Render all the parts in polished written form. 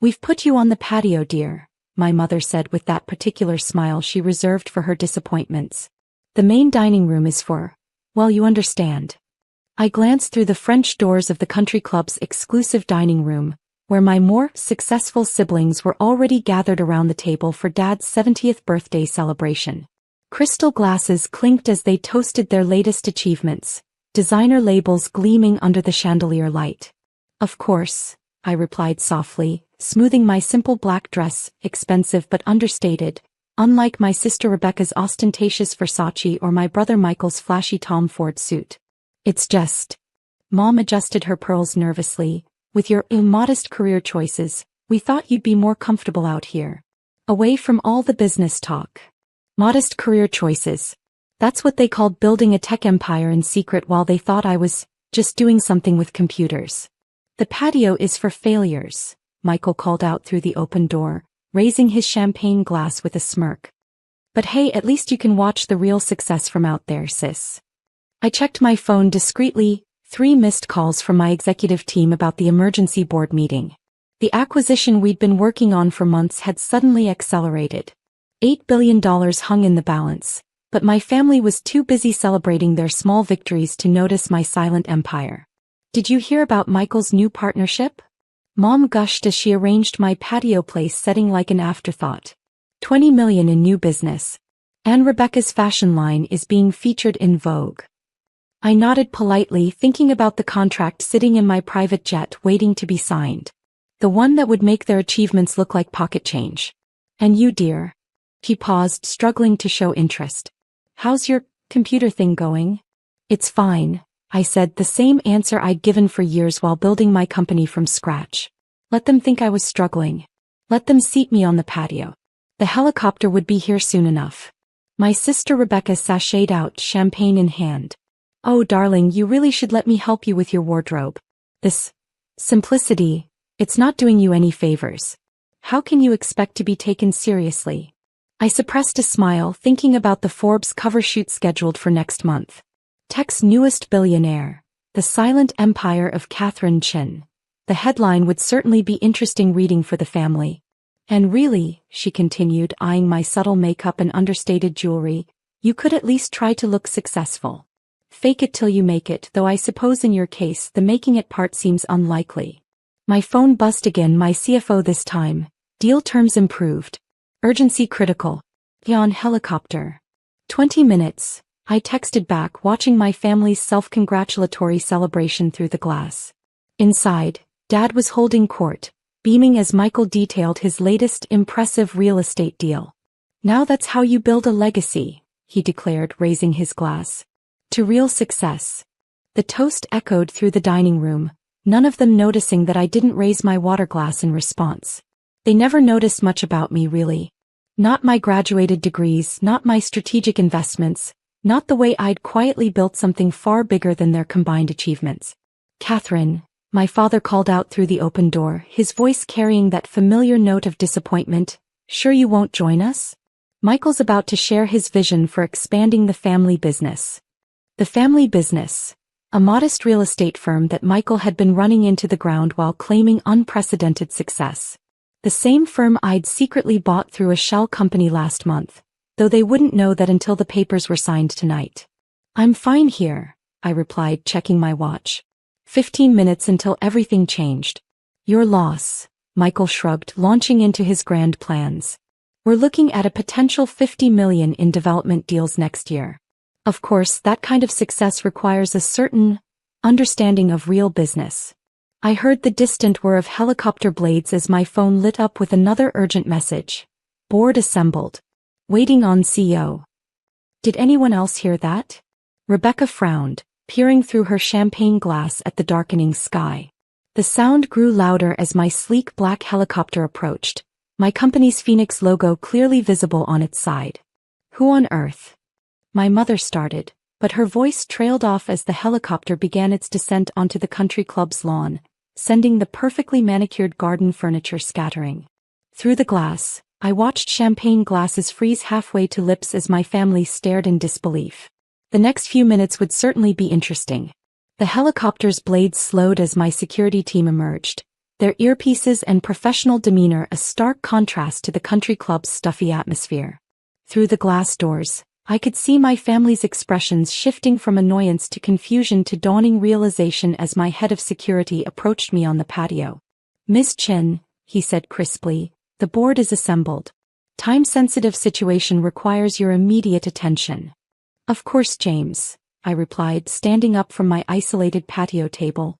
"We've put you on the patio, dear," my mother said with that particular smile she reserved for her disappointments. "The main dining room is for, well, you understand." I glanced through the French doors of the country club's exclusive dining room, where my more successful siblings were already gathered around the table for Dad's 70th birthday celebration. Crystal glasses clinked as they toasted their latest achievements, designer labels gleaming under the chandelier light. "Of course," I replied softly, smoothing my simple black dress, expensive but understated, unlike my sister Rebecca's ostentatious Versace or my brother Michael's flashy Tom Ford suit. "It's just..." Mom adjusted her pearls nervously. "With your immodest career choices, we thought you'd be more comfortable out here, away from all the business talk." Modest career choices. That's what they called building a tech empire in secret while they thought I was just doing something with computers. "The patio is for failures," Michael called out through the open door, raising his champagne glass with a smirk. "But hey, at least you can watch the real success from out there, sis." I checked my phone discreetly, 3 missed calls from my executive team about the emergency board meeting. The acquisition we'd been working on for months had suddenly accelerated. $8 billion hung in the balance, but my family was too busy celebrating their small victories to notice my silent empire. "Did you hear about Michael's new partnership?" Mom gushed as she arranged my patio place setting like an afterthought. $20 million in new business. And Rebecca's fashion line is being featured in Vogue. I nodded politely, thinking about the contract sitting in my private jet waiting to be signed. The one that would make their achievements look like pocket change. "And you, dear?" He paused, struggling to show interest. "How's your computer thing going?" "It's fine," I said, the same answer I'd given for years while building my company from scratch. Let them think I was struggling. Let them seat me on the patio. The helicopter would be here soon enough. My sister Rebecca sashayed out, champagne in hand. "Oh, darling, you really should let me help you with your wardrobe. This simplicity, it's not doing you any favors. How can you expect to be taken seriously?" I suppressed a smile, thinking about the Forbes cover shoot scheduled for next month. Tech's newest billionaire, the silent empire of Catherine Chin. The headline would certainly be interesting reading for the family. "And really," she continued, eyeing my subtle makeup and understated jewelry, "you could at least try to look successful. Fake it till you make it, though I suppose in your case the making it part seems unlikely." My phone buzzed again, my CFO this time. "Deal terms improved. Urgency critical. On helicopter." 20 minutes, I texted back, watching my family's self-congratulatory celebration through the glass. Inside, Dad was holding court, beaming as Michael detailed his latest impressive real estate deal. "Now that's how you build a legacy," he declared, raising his glass. "To real success." The toast echoed through the dining room, none of them noticing that I didn't raise my water glass in response. They never noticed much about me, really. Not my graduated degrees, not my strategic investments, not the way I'd quietly built something far bigger than their combined achievements. "Catherine," my father called out through the open door, his voice carrying that familiar note of disappointment, "Sure you won't join us? Michael's about to share his vision for expanding the family business." The family business, a modest real estate firm that Michael had been running into the ground while claiming unprecedented success. The same firm I'd secretly bought through a shell company last month, though they wouldn't know that until the papers were signed tonight. "I'm fine here," I replied, checking my watch. 15 minutes until everything changed. "Your loss," Michael shrugged, launching into his grand plans. "We're looking at a potential $50 million in development deals next year. Of course, that kind of success requires a certain understanding of real business." I heard the distant whir of helicopter blades as my phone lit up with another urgent message. "Board assembled. Waiting on CEO." Did anyone else hear that? Rebecca frowned, peering through her champagne glass at the darkening sky. The sound grew louder as my sleek black helicopter approached, my company's Phoenix logo clearly visible on its side. "Who on earth?" My mother started, but her voice trailed off as the helicopter began its descent onto the country club's lawn, sending the perfectly manicured garden furniture scattering. Through the glass, I watched champagne glasses freeze halfway to lips as my family stared in disbelief. The next few minutes would certainly be interesting. The helicopter's blades slowed as my security team emerged, their earpieces and professional demeanor a stark contrast to the country club's stuffy atmosphere. Through the glass doors, I could see my family's expressions shifting from annoyance to confusion to dawning realization as my head of security approached me on the patio. "Miss Chin," he said crisply, "the board is assembled. Time-sensitive situation requires your immediate attention." "Of course, James," I replied, standing up from my isolated patio table.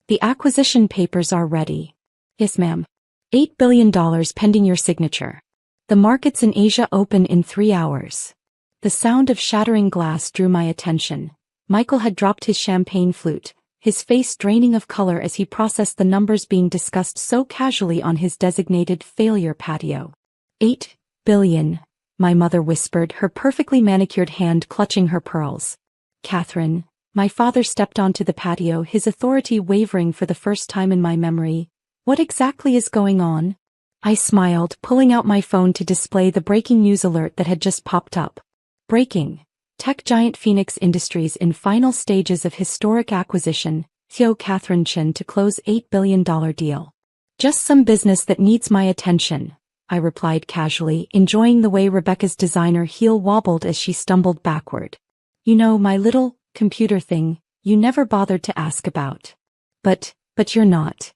"The acquisition papers are ready." "Yes, ma'am. $8 billion pending your signature. The markets in Asia open in 3 hours." The sound of shattering glass drew my attention. Michael had dropped his champagne flute, his face draining of color as he processed the numbers being discussed so casually on his designated failure patio. "8 billion, my mother whispered, her perfectly manicured hand clutching her pearls. "Catherine," my father stepped onto the patio, his authority wavering for the first time in my memory. "What exactly is going on?" I smiled, pulling out my phone to display the breaking news alert that had just popped up. Breaking. Tech giant Phoenix Industries in final stages of historic acquisition, CEO Catherine Chin to close $8 billion deal. "Just some business that needs my attention," I replied casually, enjoying the way Rebecca's designer heel wobbled as she stumbled backward. "You know, my little computer thing you never bothered to ask about." But you're not."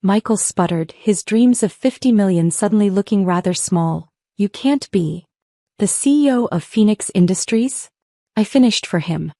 Michael sputtered, his dreams of 50 million suddenly looking rather small. "You can't be the CEO of Phoenix Industries?" I finished for him.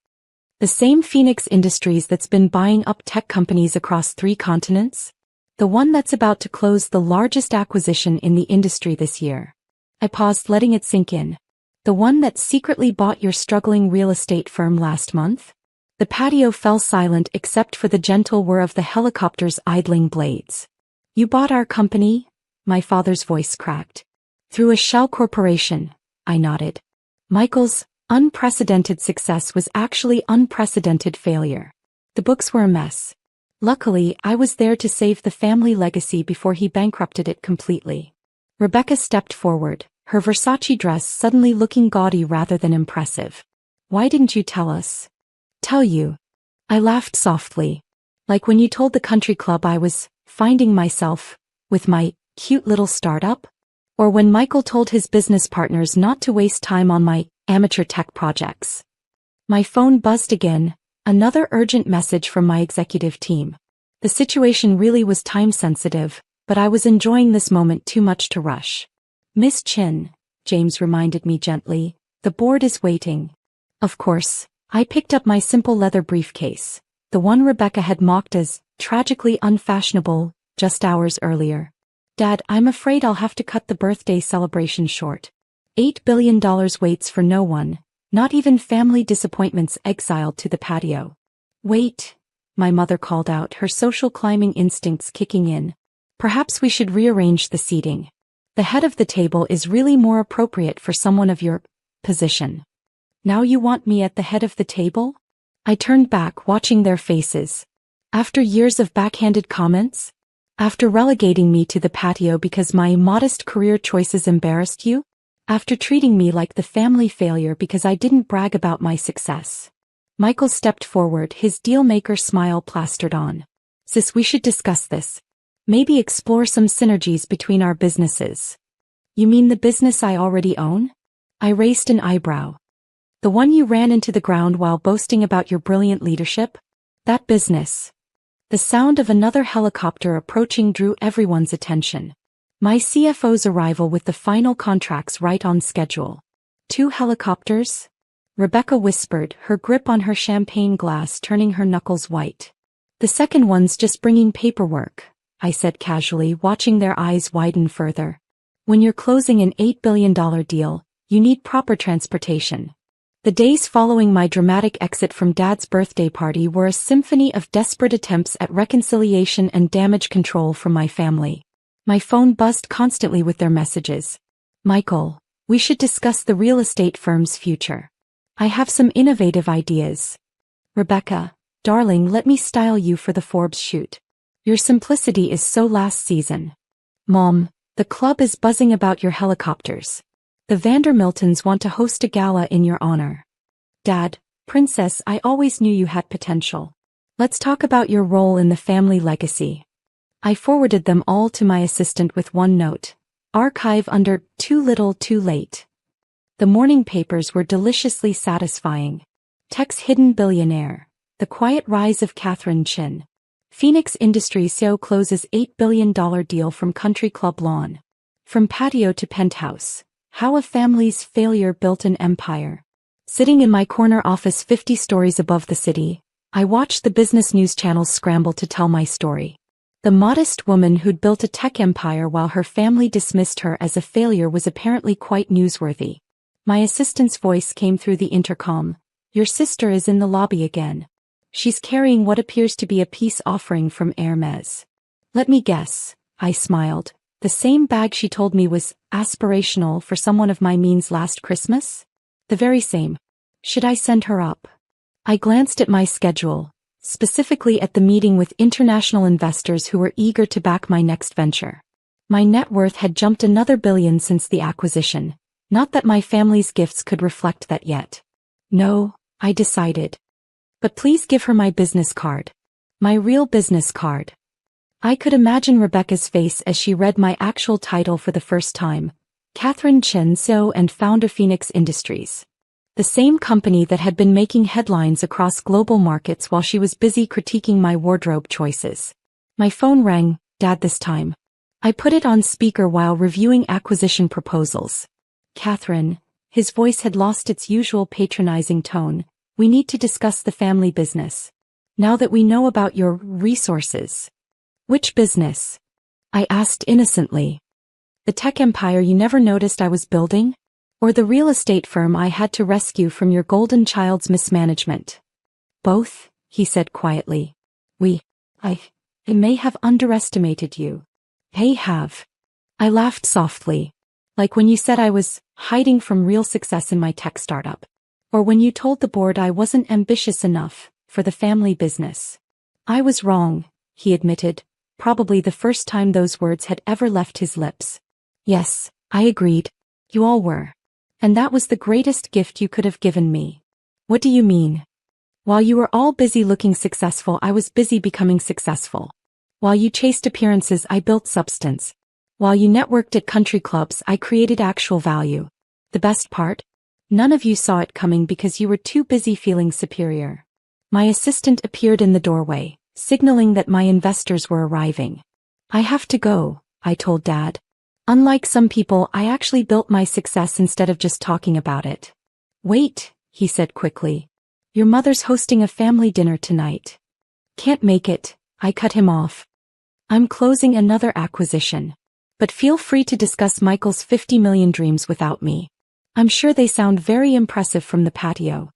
"The same Phoenix Industries that's been buying up tech companies across 3 continents? The one that's about to close the largest acquisition in the industry this year." I paused, letting it sink in. "The one that secretly bought your struggling real estate firm last month?" The patio fell silent except for the gentle whir of the helicopter's idling blades. "You bought our company?" My father's voice cracked. "Through a shell corporation," I nodded. Michael's unprecedented success was actually unprecedented failure. The books were a mess. Luckily, I was there to save the family legacy before he bankrupted it completely. Rebecca stepped forward, her Versace dress suddenly looking gaudy rather than impressive. "Why didn't you tell us?" "Tell you?" I laughed softly. "Like when you told the country club I was finding myself with my cute little startup? Or when Michael told his business partners not to waste time on my amateur tech projects?" My phone buzzed again, another urgent message from my executive team. The situation really was time-sensitive, but I was enjoying this moment too much to rush. "Miss Chin," James reminded me gently, "the board is waiting." Of course, I picked up my simple leather briefcase, the one Rebecca had mocked as tragically unfashionable just hours earlier. "Dad, I'm afraid I'll have to cut the birthday celebration short. $8 billion waits for no one, not even family disappointments exiled to the patio." "Wait," my mother called out, her social climbing instincts kicking in. "Perhaps we should rearrange the seating. The head of the table is really more appropriate for someone of your position." "Now you want me at the head of the table?" I turned back, watching their faces. "After years of backhanded comments? After relegating me to the patio because my modest career choices embarrassed you? After treating me like the family failure because I didn't brag about my success?" Michael stepped forward, his deal-maker smile plastered on. "Sis, we should discuss this. Maybe explore some synergies between our businesses." "You mean the business I already own?" I raised an eyebrow. "The one you ran into the ground while boasting about your brilliant leadership? That business." The sound of another helicopter approaching drew everyone's attention. My CFO's arrival with the final contracts right on schedule. 2 helicopters? Rebecca whispered, her grip on her champagne glass turning her knuckles white. "The second one's just bringing paperwork," I said casually, watching their eyes widen further. "When you're closing an $8 billion deal, you need proper transportation." The days following my dramatic exit from Dad's birthday party were a symphony of desperate attempts at reconciliation and damage control from my family. My phone buzzed constantly with their messages. "Michael, we should discuss the real estate firm's future. I have some innovative ideas." "Rebecca, darling, let me style you for the Forbes shoot. Your simplicity is so last season." "Mom, the club is buzzing about your helicopters. The Vandermiltons want to host a gala in your honor." "Dad, Princess, I always knew you had potential. Let's talk about your role in the family legacy." I forwarded them all to my assistant with one note. Archive under too little too late. The morning papers were deliciously satisfying. Tech's hidden billionaire. The quiet rise of Catherine Chin. Phoenix Industries CEO closes $8 billion deal from country club lawn. From patio to penthouse. How a family's failure built an empire. Sitting in my corner office 50 stories above the city, I watched the business news channels scramble to tell my story. The modest woman who'd built a tech empire while her family dismissed her as a failure was apparently quite newsworthy. My assistant's voice came through the intercom. Your sister is in the lobby again. She's carrying what appears to be a peace offering from Hermes. Let me guess, I smiled. The same bag she told me was aspirational for someone of my means last Christmas? The very same. Should I send her up? I glanced at my schedule, specifically at the meeting with international investors who were eager to back my next venture. My net worth had jumped another billion since the acquisition. Not that my family's gifts could reflect that yet. No, I decided. But please give her my business card. My real business card. I could imagine Rebecca's face as she read my actual title for the first time. Catherine Chen CEO and founder Phoenix Industries. The same company that had been making headlines across global markets while she was busy critiquing my wardrobe choices. My phone rang, Dad this time. I put it on speaker while reviewing acquisition proposals. Catherine, his voice had lost its usual patronizing tone. We need to discuss the family business. Now that we know about your resources. Which business? I asked innocently. The tech empire you never noticed I was building? Or the real estate firm I had to rescue from your golden child's mismanagement? Both, he said quietly. I may have underestimated you. They have. I laughed softly. Like when you said I was hiding from real success in my tech startup. Or when you told the board I wasn't ambitious enough for the family business. I was wrong, he admitted, probably the first time those words had ever left his lips. Yes, I agreed. You all were. And that was the greatest gift you could have given me. What do you mean? While you were all busy looking successful, I was busy becoming successful. While you chased appearances, I built substance. While you networked at country clubs, I created actual value. The best part? None of you saw it coming because you were too busy feeling superior. My assistant appeared in the doorway, signaling that my investors were arriving. I have to go, I told Dad. Unlike some people, I actually built my success instead of just talking about it. Wait, he said quickly. Your mother's hosting a family dinner tonight. Can't make it, I cut him off. I'm closing another acquisition. But feel free to discuss Michael's 50 million dreams without me. I'm sure they sound very impressive from the patio.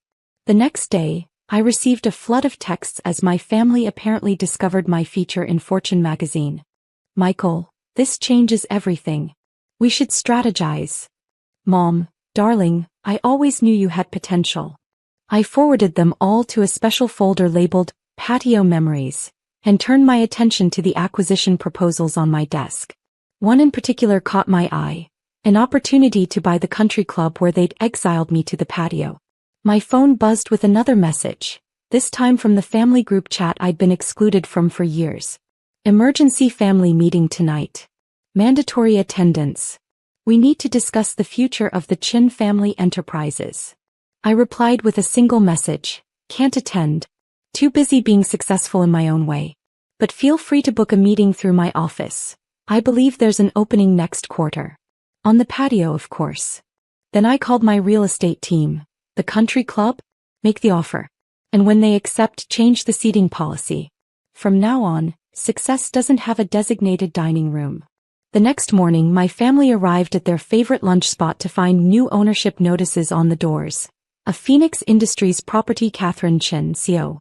The next day, I received a flood of texts as my family apparently discovered my feature in Fortune magazine. Michael, this changes everything. We should strategize. Mom, darling, I always knew you had potential. I forwarded them all to a special folder labeled Patio Memories, and turned my attention to the acquisition proposals on my desk. One in particular caught my eye. An opportunity to buy the country club where they'd exiled me to the patio. My phone buzzed with another message, this time from the family group chat I'd been excluded from for years. Emergency family meeting tonight. Mandatory attendance. We need to discuss the future of the Chin family enterprises. I replied with a single message, can't attend. Too busy being successful in my own way. But feel free to book a meeting through my office. I believe there's an opening next quarter. On the patio, of course. Then I called my real estate team. The country club? Make the offer. And when they accept, change the seating policy. From now on, success doesn't have a designated dining room. The next morning, my family arrived at their favorite lunch spot to find new ownership notices on the doors. A Phoenix Industries property, Catherine Chen CEO.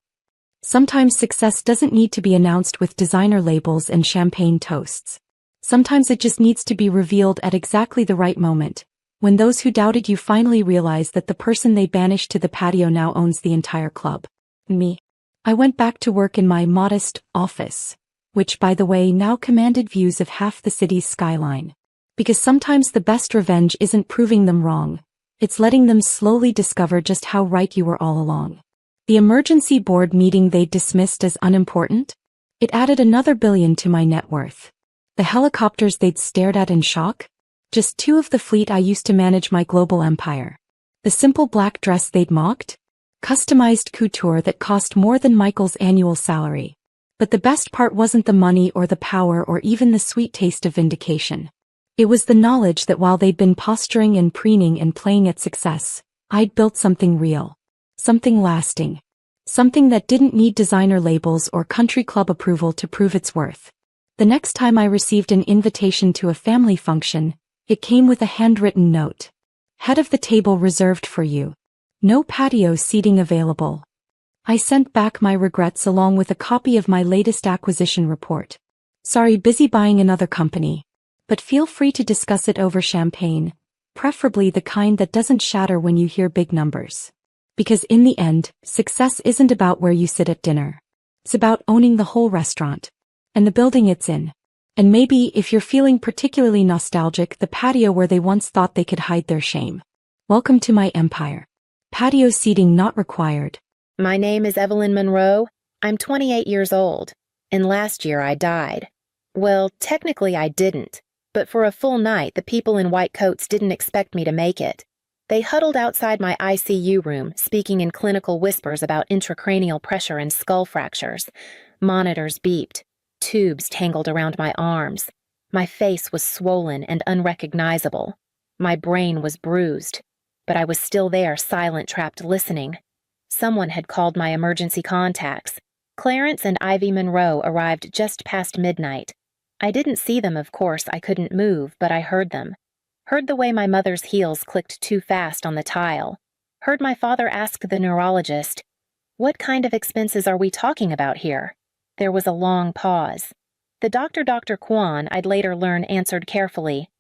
Sometimes success doesn't need to be announced with designer labels and champagne toasts. Sometimes it just needs to be revealed at exactly the right moment, when those who doubted you finally realize that the person they banished to the patio now owns the entire club. Me. I went back to work in my modest office, which by the way now commanded views of half the city's skyline. Because sometimes the best revenge isn't proving them wrong, it's letting them slowly discover just how right you were all along. The emergency board meeting they dismissed as unimportant? It added another billion to my net worth. The helicopters they'd stared at in shock? Just two of the fleet I used to manage my global empire. The simple black dress they'd mocked? Customized couture that cost more than Michael's annual salary. But the best part wasn't the money or the power or even the sweet taste of vindication. It was the knowledge that while they'd been posturing and preening and playing at success, I'd built something real. Something lasting. Something that didn't need designer labels or country club approval to prove its worth. The next time I received an invitation to a family function, it came with a handwritten note. Head of the table reserved for you. No patio seating available. I sent back my regrets along with a copy of my latest acquisition report. Sorry, busy buying another company. But feel free to discuss it over champagne, preferably the kind that doesn't shatter when you hear big numbers. Because in the end, success isn't about where you sit at dinner. It's about owning the whole restaurant. And the building it's in. And maybe, if you're feeling particularly nostalgic, the patio where they once thought they could hide their shame. Welcome to my empire. Patio seating not required. My name is Evelyn Monroe. I'm 28 years old. And last year I died. Well, technically I didn't. But for a full night, the people in white coats didn't expect me to make it. They huddled outside my ICU room, speaking in clinical whispers about intracranial pressure and skull fractures. Monitors beeped. Tubes tangled around my arms. My face was swollen and unrecognizable. My brain was bruised. But I was still there, silent, trapped, listening. Someone had called my emergency contacts. Clarence and Ivy Monroe arrived just past midnight. I didn't see them, of course. I couldn't move, but I heard them. Heard the way my mother's heels clicked too fast on the tile. Heard my father ask the neurologist, "What kind of expenses are we talking about here?" There was a long pause. The doctor, Dr. Kwan, I'd later learn, answered carefully,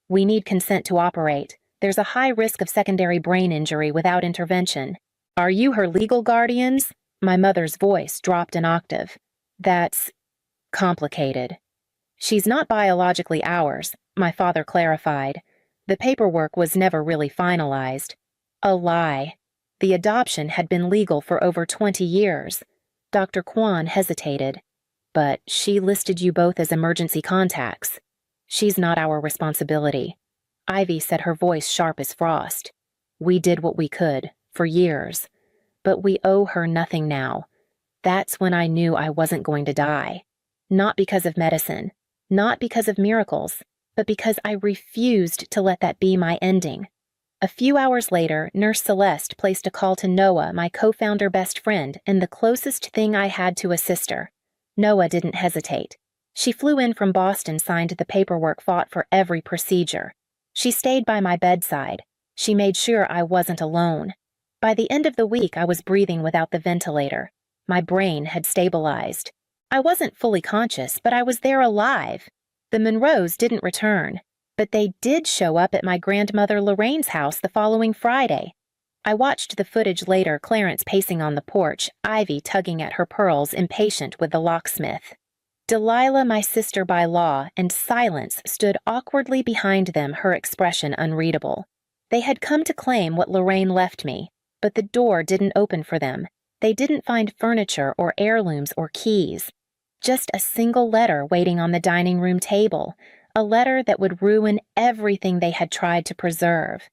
"We need consent to operate. There's a high risk of secondary brain injury without intervention." "Are you her legal guardians?" My mother's voice dropped an octave. "That's complicated." "She's not biologically ours," my father clarified. The paperwork was never really finalized. A lie. The adoption had been legal for over 20 years. Dr. Kwan hesitated. "But she listed you both as emergency contacts." "She's not our responsibility." Ivy said, her voice sharp as frost. "We did what we could, for years. But we owe her nothing now." That's when I knew I wasn't going to die. Not because of medicine. Not because of miracles. But because I refused to let that be my ending. A few hours later, Nurse Celeste placed a call to Noah, my co-founder best friend, and the closest thing I had to a sister. Noah didn't hesitate. She flew in from Boston, signed the paperwork, fought for every procedure. She stayed by my bedside. She made sure I wasn't alone. By the end of the week, I was breathing without the ventilator. My brain had stabilized. I wasn't fully conscious, but I was there alive. The Monroes didn't return, but they did show up at my grandmother Lorraine's house the following Friday. I watched the footage later, Clarence pacing on the porch, Ivy tugging at her pearls, impatient with the locksmith. Delilah, my sister by law, and Silence stood awkwardly behind them, her expression unreadable. They had come to claim what Lorraine left me, but the door didn't open for them. They didn't find furniture or heirlooms or keys. Just a single letter waiting on the dining room table, a letter that would ruin everything they had tried to preserve.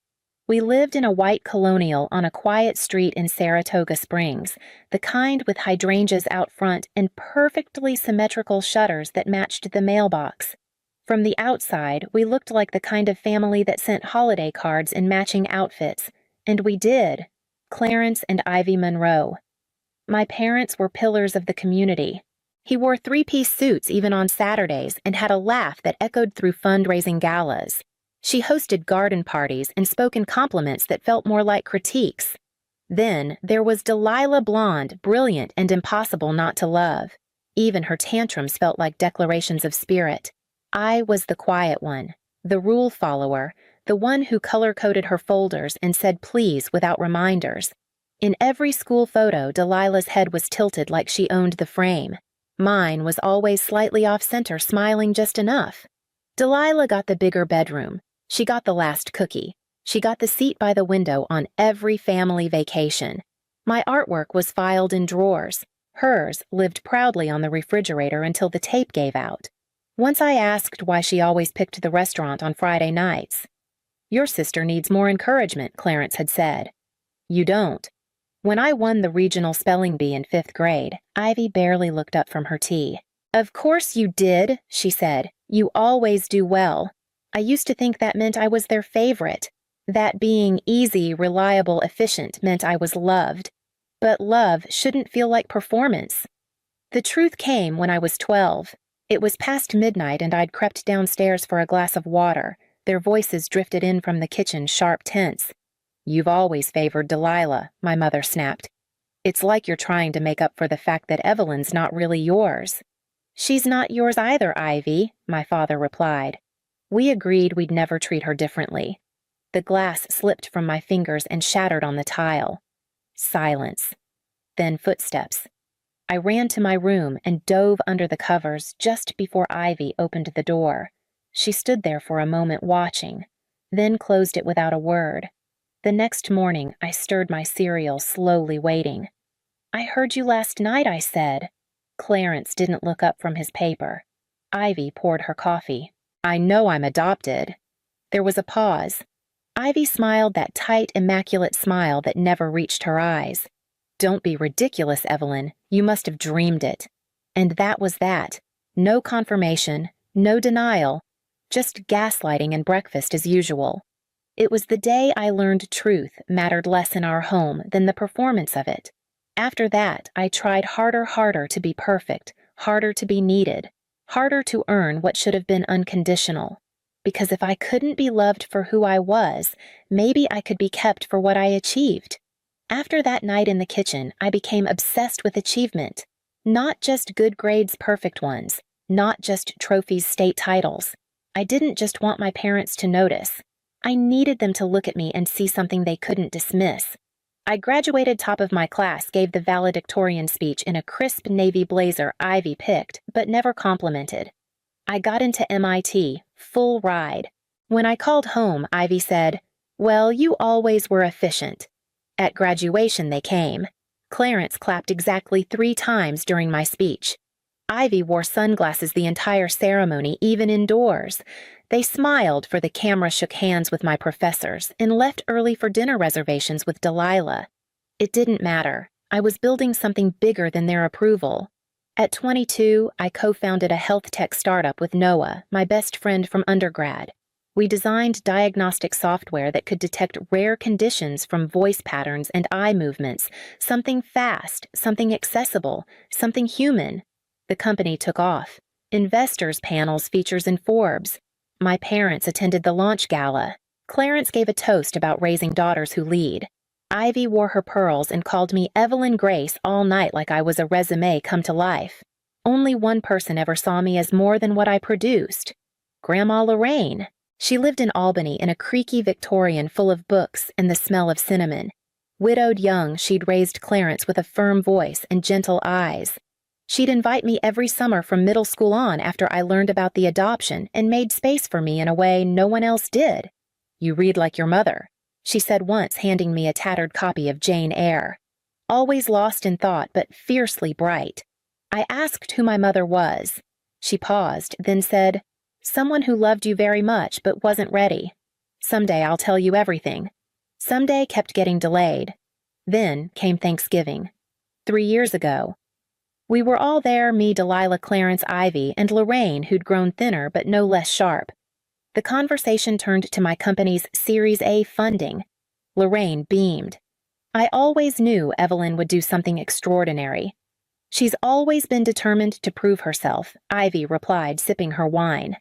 We lived in a white colonial on a quiet street in Saratoga Springs, the kind with hydrangeas out front and perfectly symmetrical shutters that matched the mailbox. From the outside, we looked like the kind of family that sent holiday cards in matching outfits, and we did. Clarence and Ivy Monroe. My parents were pillars of the community. He wore three-piece suits even on Saturdays and had a laugh that echoed through fundraising galas. She hosted garden parties and spoke in compliments that felt more like critiques. Then there was Delilah Blonde, brilliant and impossible not to love. Even her tantrums felt like declarations of spirit. I was the quiet one, the rule follower, the one who color-coded her folders and said please without reminders. In every school photo, Delilah's head was tilted like she owned the frame. Mine was always slightly off-center, smiling just enough. Delilah got the bigger bedroom. She got the last cookie. She got the seat by the window on every family vacation. My artwork was filed in drawers. Hers lived proudly on the refrigerator until the tape gave out. Once I asked why she always picked the restaurant on Friday nights. "Your sister needs more encouragement," Clarence had said. "You don't." When I won the regional spelling bee in 5th grade, Ivy barely looked up from her tea. "Of course you did," she said. "You always do well. I used to think that meant I was their favorite. That being easy, reliable, efficient meant I was loved. But love shouldn't feel like performance." The truth came when I was 12. It was past midnight and I'd crept downstairs for a glass of water. Their voices drifted in from the kitchen, sharp, tense. "You've always favored Delilah," my mother snapped. "It's like you're trying to make up for the fact that Evelyn's not really yours." "She's not yours either, Ivy," my father replied. We agreed we'd never treat her differently. The glass slipped from my fingers and shattered on the tile. Silence. Then footsteps. I ran to my room and dove under the covers just before Ivy opened the door. She stood there for a moment watching, then closed it without a word. The next morning, I stirred my cereal, slowly waiting. "I heard you last night," I said. Clarence didn't look up from his paper. Ivy poured her coffee. "I know I'm adopted." There was a pause. Ivy smiled that tight, immaculate smile that never reached her eyes. "Don't be ridiculous, Evelyn. You must have dreamed it." And that was that. No confirmation, no denial, just gaslighting and breakfast as usual. It was the day I learned truth mattered less in our home than the performance of it. After that, I tried harder to be perfect, harder to be needed, harder to earn what should have been unconditional. Because if I couldn't be loved for who I was, maybe I could be kept for what I achieved. After that night in the kitchen, I became obsessed with achievement. Not just good grades, perfect ones. Not just trophies, state titles. I didn't just want my parents to notice. I needed them to look at me and see something they couldn't dismiss. I graduated top of my class, gave the valedictorian speech in a crisp navy blazer Ivy picked, but never complimented. I got into MIT, full ride. When I called home, Ivy said, "Well, you always were efficient." At graduation, they came. Clarence clapped exactly 3 times during my speech. Ivy wore sunglasses the entire ceremony, even indoors. They smiled for the camera, shook hands with my professors, and left early for dinner reservations with Delilah. It didn't matter. I was building something bigger than their approval. At 22, I co-founded a health tech startup with Noah, my best friend from undergrad. We designed diagnostic software that could detect rare conditions from voice patterns and eye movements, something fast, something accessible, something human. The company took off. Investors' panels, features in Forbes. My parents attended the launch gala. Clarence gave a toast about raising daughters who lead. Ivy wore her pearls and called me Evelyn Grace all night like I was a resume come to life. Only one person ever saw me as more than what I produced. Grandma Lorraine. She lived in Albany in a creaky Victorian full of books and the smell of cinnamon. Widowed young, she'd raised Clarence with a firm voice and gentle eyes. She'd invite me every summer from middle school on after I learned about the adoption and made space for me in a way no one else did. "You read like your mother," she said once, handing me a tattered copy of Jane Eyre. Always lost in thought, but fiercely bright. I asked who my mother was. She paused, then said, "Someone who loved you very much but wasn't ready. Someday I'll tell you everything." Someday kept getting delayed. Then came Thanksgiving. 3 years ago. We were all there, me, Delilah, Clarence, Ivy, and Lorraine, who'd grown thinner but no less sharp. The conversation turned to my company's Series A funding. Lorraine beamed. "I always knew Evelyn would do something extraordinary." "She's always been determined to prove herself," Ivy replied, sipping her wine.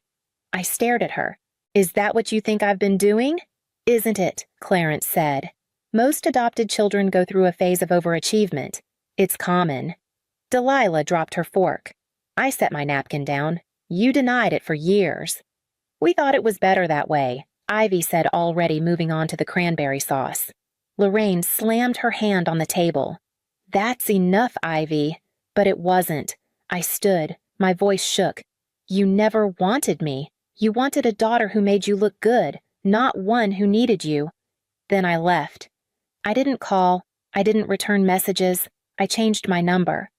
I stared at her. "Is that what you think I've been doing?" "Isn't it?" Clarence said. "Most adopted children go through a phase of overachievement. It's common." Delilah dropped her fork. I set my napkin down. "You denied it for years." "We thought it was better that way," Ivy said, already moving on to the cranberry sauce. Lorraine slammed her hand on the table. "That's enough, Ivy." But it wasn't. I stood. My voice shook. "You never wanted me. You wanted a daughter who made you look good, not one who needed you." Then I left. I didn't call. I didn't return messages. I changed my number.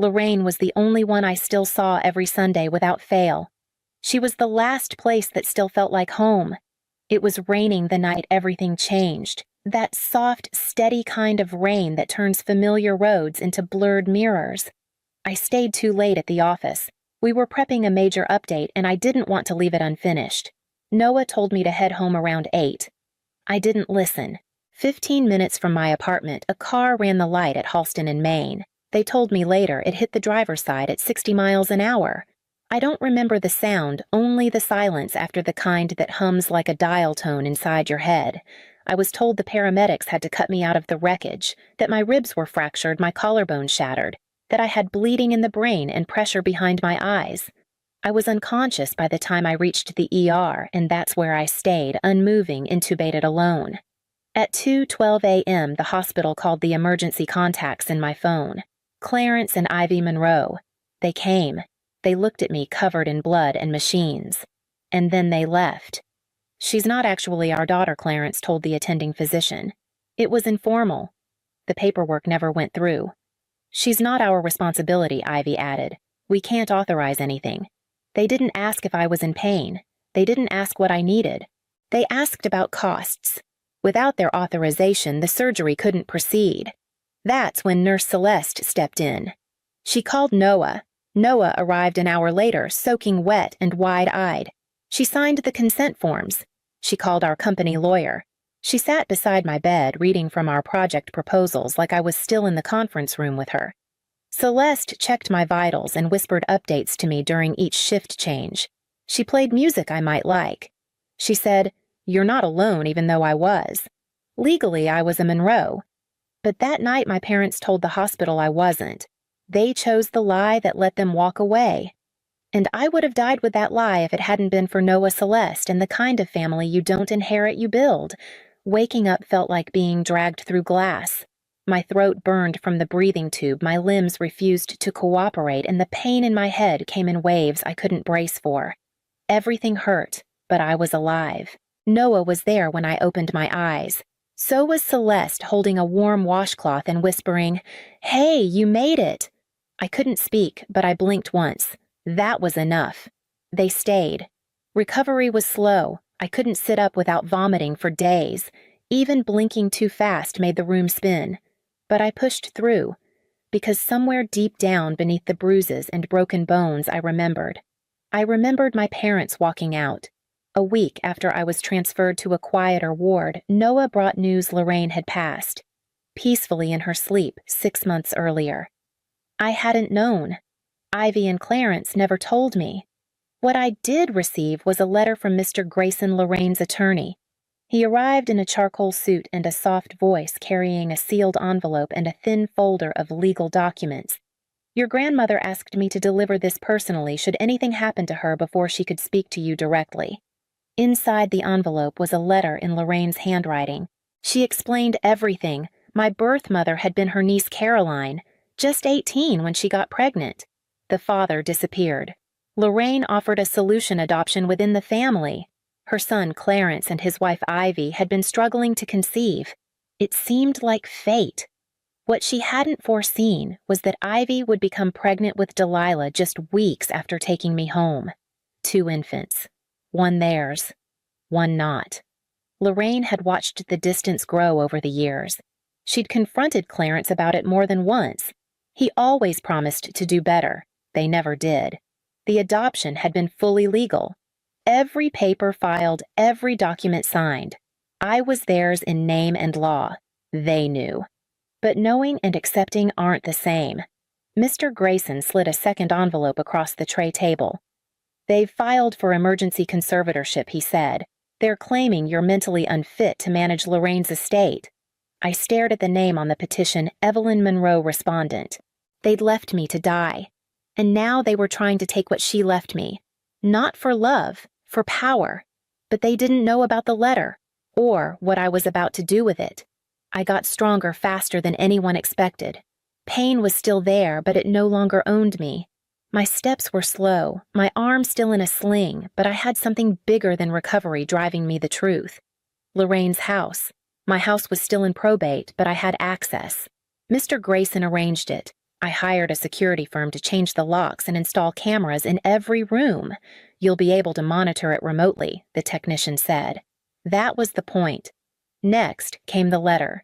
Lorraine was the only one I still saw every Sunday without fail. She was the last place that still felt like home. It was raining the night everything changed. That soft, steady kind of rain that turns familiar roads into blurred mirrors. I stayed too late at the office. We were prepping a major update and I didn't want to leave it unfinished. Noah told me to head home around 8. I didn't listen. 15 minutes from my apartment, a car ran the light at Halston in Maine. They told me later it hit the driver's side at 60 miles an hour. I don't remember the sound, only the silence after the kind that hums like a dial tone inside your head. I was told the paramedics had to cut me out of the wreckage, that my ribs were fractured, my collarbone shattered, that I had bleeding in the brain and pressure behind my eyes. I was unconscious by the time I reached the ER, and that's where I stayed, unmoving, intubated alone. At 2:12 a.m., the hospital called the emergency contacts in my phone. Clarence and Ivy Monroe. They came. They looked at me covered in blood and machines. And then they left. "She's not actually our daughter," Clarence told the attending physician. "It was informal. The paperwork never went through." "She's not our responsibility," Ivy added. "We can't authorize anything. They didn't ask if I was in pain. They didn't ask what I needed. They asked about costs. Without their authorization, the surgery couldn't proceed." That's when Nurse Celeste stepped in. She called Noah. Noah arrived an hour later, soaking wet and wide-eyed. She signed the consent forms. She called our company lawyer. She sat beside my bed, reading from our project proposals like I was still in the conference room with her. Celeste checked my vitals and whispered updates to me during each shift change. She played music I might like. She said, "You're not alone," even though I was. Legally, I was a Monroe. But that night my parents told the hospital I wasn't. They chose the lie that let them walk away. And I would have died with that lie if it hadn't been for Noah Celeste and the kind of family you don't inherit, you build. Waking up felt like being dragged through glass. My throat burned from the breathing tube, my limbs refused to cooperate, and the pain in my head came in waves I couldn't brace for. Everything hurt, but I was alive. Noah was there when I opened my eyes. So was Celeste, holding a warm washcloth and whispering, "Hey, you made it." I couldn't speak, but I blinked once. That was enough. They stayed. Recovery was slow. I couldn't sit up without vomiting for days. Even blinking too fast made the room spin. But I pushed through, because somewhere deep down beneath the bruises and broken bones I remembered. I remembered my parents walking out. A week after I was transferred to a quieter ward, Noah brought news Lorraine had passed, peacefully in her sleep 6 months earlier. I hadn't known. Ivy and Clarence never told me. What I did receive was a letter from Mr. Grayson, Lorraine's attorney. He arrived in a charcoal suit and a soft voice, carrying a sealed envelope and a thin folder of legal documents. "Your grandmother asked me to deliver this personally should anything happen to her before she could speak to you directly." Inside the envelope was a letter in Lorraine's handwriting. She explained everything. My birth mother had been her niece Caroline, just 18 when she got pregnant. The father disappeared. Lorraine offered a solution adoption within the family. Her son Clarence and his wife Ivy had been struggling to conceive. It seemed like fate. What she hadn't foreseen was that Ivy would become pregnant with Delilah just weeks after taking me home. 2 infants. One theirs, one not. Lorraine had watched the distance grow over the years. She'd confronted Clarence about it more than once. He always promised to do better. They never did. The adoption had been fully legal. Every paper filed, every document signed. I was theirs in name and law. They knew. But knowing and accepting aren't the same. Mr. Grayson slid a second envelope across the tray table. "They've filed for emergency conservatorship," he said. "They're claiming you're mentally unfit to manage Lorraine's estate." I stared at the name on the petition, Evelyn Monroe, respondent. They'd left me to die. And now they were trying to take what she left me. Not for love, for power. But they didn't know about the letter, or what I was about to do with it. I got stronger faster than anyone expected. Pain was still there, but it no longer owned me. My steps were slow, my arm still in a sling, but I had something bigger than recovery driving me the truth. Lorraine's house. My house was still in probate, but I had access. Mr. Grayson arranged it. I hired a security firm to change the locks and install cameras in every room. You'll be able to monitor it remotely, the technician said. That was the point. Next came the letter.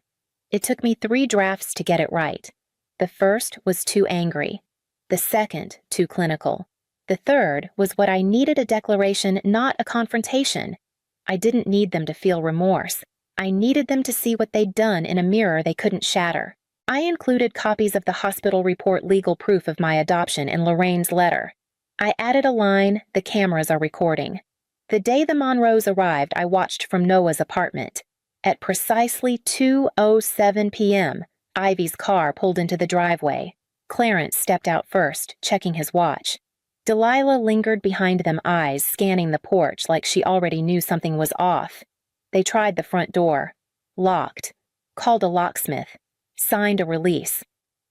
It took me 3 drafts to get it right. The first was too angry. The second, too clinical. The third was what I needed: a declaration, not a confrontation. I didn't need them to feel remorse. I needed them to see what they'd done in a mirror they couldn't shatter. I included copies of the hospital report legal proof of my adoption in Lorraine's letter. I added a line, "The cameras are recording." The day the Monroes arrived, I watched from Noah's apartment. At precisely 2:07 p.m., Ivy's car pulled into the driveway. Clarence stepped out first, checking his watch. Delilah lingered behind them, eyes scanning the porch like she already knew something was off. They tried the front door. Locked. Called a locksmith. Signed a release.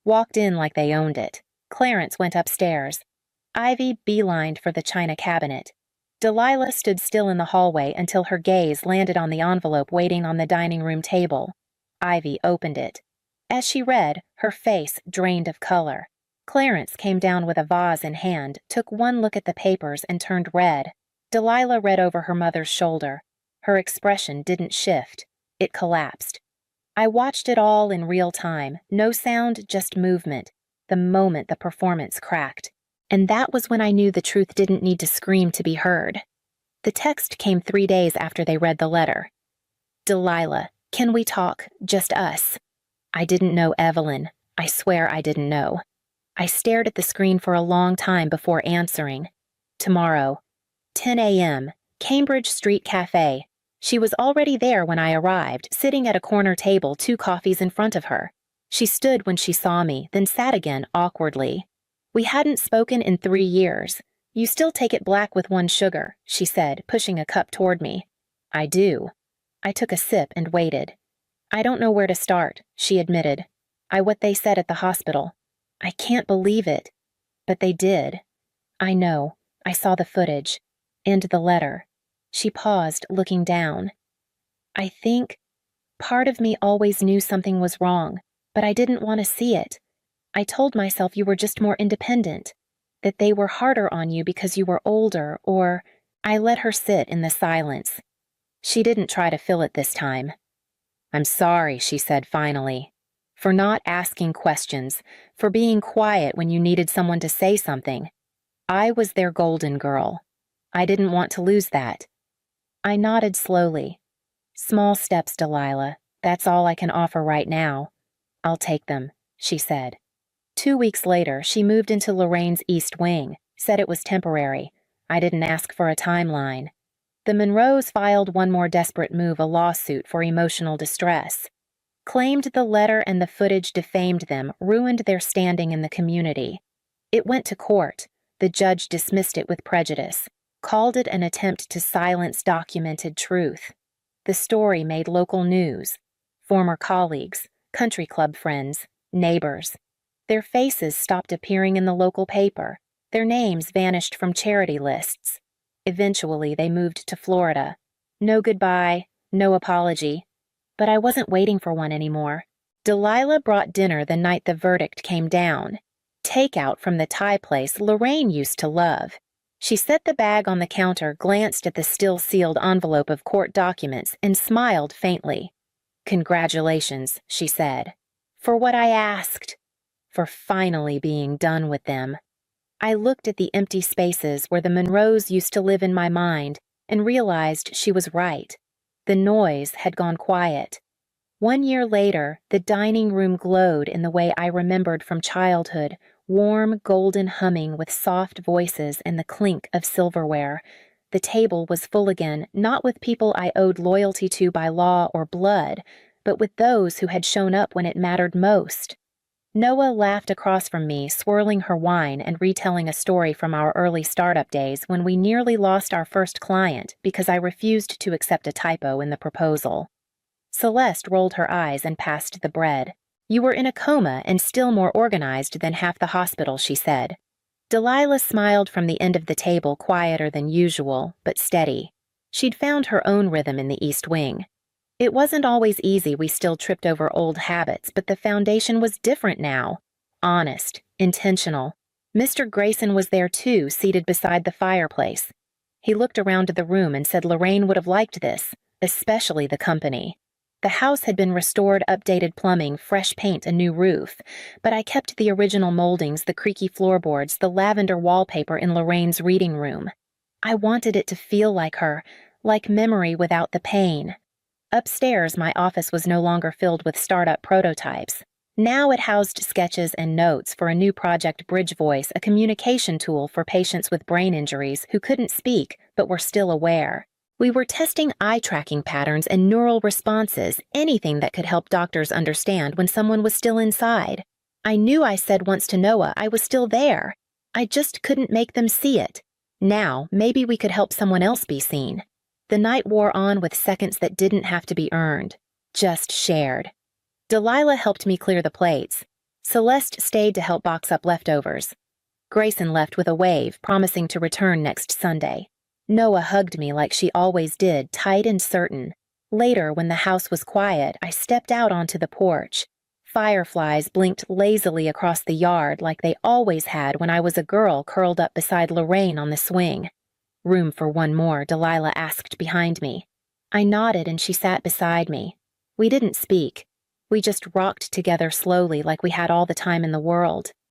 Walked in like they owned it. Clarence went upstairs. Ivy beelined for the china cabinet. Delilah stood still in the hallway until her gaze landed on the envelope waiting on the dining room table. Ivy opened it. As she read, her face drained of color. Clarence came down with a vase in hand, took one look at the papers, and turned red. Delilah read over her mother's shoulder. Her expression didn't shift. It collapsed. I watched it all in real time, no sound, just movement, the moment the performance cracked. And that was when I knew the truth didn't need to scream to be heard. The text came 3 days after they read the letter. "Delilah, can we talk? Just us." I didn't know Evelyn. I swear I didn't know. I stared at the screen for a long time before answering. Tomorrow, 10 a.m., Cambridge Street Cafe. She was already there when I arrived, sitting at a corner table, 2 coffees in front of her. She stood when she saw me, then sat again awkwardly. We hadn't spoken in 3 years. "You still take it black with 1 sugar," she said, pushing a cup toward me. "I do." I took a sip and waited. "I don't know where to start," she admitted. What they said at the hospital. I can't believe it. But they did. I know. I saw the footage. And the letter. She paused, looking down. I think part of me always knew something was wrong, but I didn't want to see it. I told myself you were just more independent, that they were harder on you because you were older, or... I let her sit in the silence. She didn't try to fill it this time. "I'm sorry," she said finally. "For not asking questions, for being quiet when you needed someone to say something. I was their golden girl. I didn't want to lose that." I nodded slowly. "Small steps, Delilah. That's all I can offer right now." "I'll take them," she said. 2 weeks later, she moved into Lorraine's East Wing, said it was temporary. I didn't ask for a timeline. The Monroes filed one more desperate move, a lawsuit for emotional distress. Claimed the letter and the footage defamed them, ruined their standing in the community. It went to court. The judge dismissed it with prejudice, called it an attempt to silence documented truth. The story made local news. Former colleagues, country club friends, neighbors. Their faces stopped appearing in the local paper. Their names vanished from charity lists. Eventually, they moved to Florida. No goodbye, no apology. But I wasn't waiting for one anymore. Delilah brought dinner the night the verdict came down. Takeout from the Thai place Lorraine used to love. She set the bag on the counter, glanced at the still-sealed envelope of court documents, and smiled faintly. "Congratulations," she said. "For what I asked. For finally being done with them." I looked at the empty spaces where the Monroes used to live in my mind and realized she was right. The noise had gone quiet. 1 year later, the dining room glowed in the way I remembered from childhood, warm, golden humming with soft voices and the clink of silverware. The table was full again, not with people I owed loyalty to by law or blood, but with those who had shown up when it mattered most. Noah laughed across from me, swirling her wine and retelling a story from our early startup days when we nearly lost our first client because I refused to accept a typo in the proposal. Celeste rolled her eyes and passed the bread. "You were in a coma and still more organized than half the hospital," she said. Delilah smiled from the end of the table, quieter than usual, but steady. She'd found her own rhythm in the East Wing. It wasn't always easy, we still tripped over old habits, but the foundation was different now. Honest, intentional. Mr. Grayson was there too, seated beside the fireplace. He looked around the room and said Lorraine would have liked this, especially the company. The house had been restored, updated plumbing, fresh paint, a new roof, but I kept the original moldings, the creaky floorboards, the lavender wallpaper in Lorraine's reading room. I wanted it to feel like her, like memory without the pain. Upstairs, my office was no longer filled with startup prototypes. Now it housed sketches and notes for a new project, Bridge Voice, a communication tool for patients with brain injuries who couldn't speak but were still aware. We were testing eye tracking patterns and neural responses, anything that could help doctors understand when someone was still inside. I knew I said once to Noah I was still there. I just couldn't make them see it. Now, maybe we could help someone else be seen. The night wore on with seconds that didn't have to be earned, just shared. Delilah helped me clear the plates. Celeste stayed to help box up leftovers. Grayson left with a wave, promising to return next Sunday. Noah hugged me like she always did, tight and certain. Later, when the house was quiet, I stepped out onto the porch. Fireflies blinked lazily across the yard like they always had when I was a girl curled up beside Lorraine on the swing. "Room for one more," Delilah asked behind me. I nodded and she sat beside me. We didn't speak. We just rocked together slowly like we had all the time in the world.